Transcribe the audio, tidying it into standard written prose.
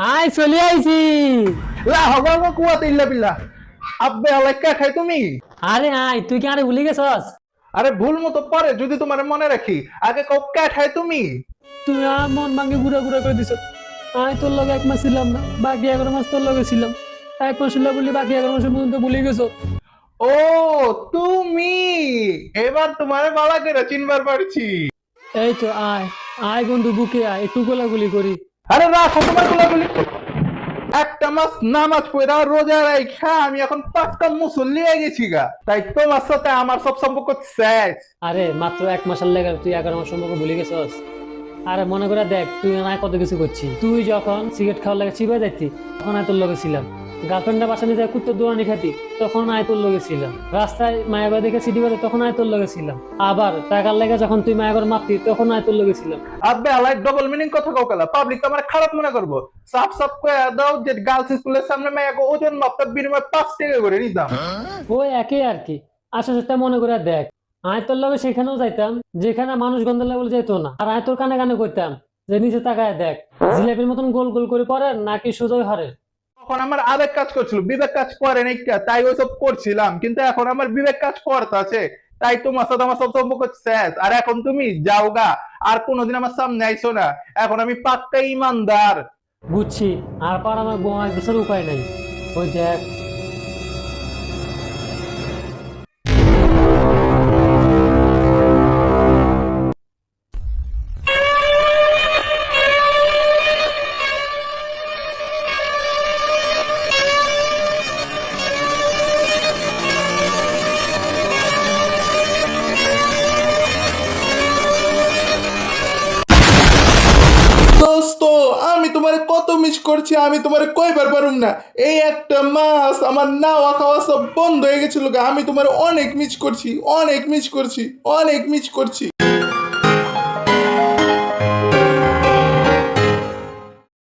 আয় চলে আইছি। লা হগো কুয়াতে ইল্লা বিল্লাহ। আব্বে আলাইকা খাই তুমি। আরে আয়, তুই কি আরে ভুলে গেছস? আরে ভুল মতো পরে যদি তোমার মনে রাখি, আগে কাউ খাই তুমি। তুই আর মন ভাঙে গুড়া গুড়া করে দিছ। আয় তোর লগে 1 মাস ছিলাম না, বাকি 11 মাস তোর লগে ছিলাম। 1 মাস ছিল বলি বাকি 11 মাসের পর্যন্ত ভুলে গেছ। ও তুমি, এবার তোমার বালা করে চিনবার পারছি। এই তো আয়, আয় বন্ধু বুকে আয়, একটু গোলাগুলি করি। আরে রাখো তোমার গুলাগুলি। একটা মাস নামাজ পড়া রোজা রাখা আমি এখন পাক্কা মুসল্লি হয়ে গেছি গা, তাই তোমার সাথে আমার সব সম্পর্ক শেষ। আরে মাত্র 1 মাসের লেগে তুই 11 মাস সম্পর্ক ভুলে গেছস। আরে মনে করে দেখ, তুই আর কত কিছু করছি। তুই যখন সিগারেট খাওয়ার লাগে চিবাই যাইতি, তখন আয় তোর লগে ছিলাম। গার্লফ্রেন্ডের বাসা নিয়ে যায় কুত্তর দোয়ানি খাতি, তখন আয় তোর লগে ছিলাম। রাস্তায় মায়াবা দেখে সিটি বাজে, তখন আয় তোর লগে ছিলাম। আবার টাকার লেগে যখন তুই মায়াগর মাপতি, তখন আয় তোর লগে ছিলাম। আব্বে আলাই ডবল মিনিং কথা কাউ কালা, পাবলিক তো আমার খারাপ মনে করবো। সাফ সাফ কয়ে দাও যে গার্লস স্কুলের সামনে মেয়েকে ওজন মাপটা বিনিময়ে 5 টাকা করে নিতাম। ওই একই আর কি। আসলে মনে করে দেখ, আয় তোর লগে সেখানেও যাইতাম যেখানে মানুষ গন্ধ বলে যেত না। আর আয় তোর কানে কানে কইতাম যে নিচে তাকায় দেখ, জিলাপির মতন গোল গোল করে পড়ে নাকি সুজয় হরে। তখন আমার আবেগ কাজ করছিল, বিবেক কাজ করে নাই, তাই ওইসব করছিলাম। কিন্তু এখন আমার বিবেক কাজ করতেছে, তাই তোমার সাথে আমার সব সম্পর্ক শেষ। আর এখন তুমি যাও গা, আর কোনোদিন আমার সামনে আইসো না। এখন আমি পাক্কা ইমানদার। বুঝছি। আর পর আমার বোমা কিছুর উপায় নাই। ওই দেখ। দোস্ত, আমি তোমার কত মিস করছি, আমি তোমার কইবার পারুম না। এই একটা মাস আমার নাওয়া খাওয়া সব বন্ধ হয়ে গেছিল গা। আমি তোমার অনেক মিস করছি, অনেক মিস করছি, অনেক মিস করছি।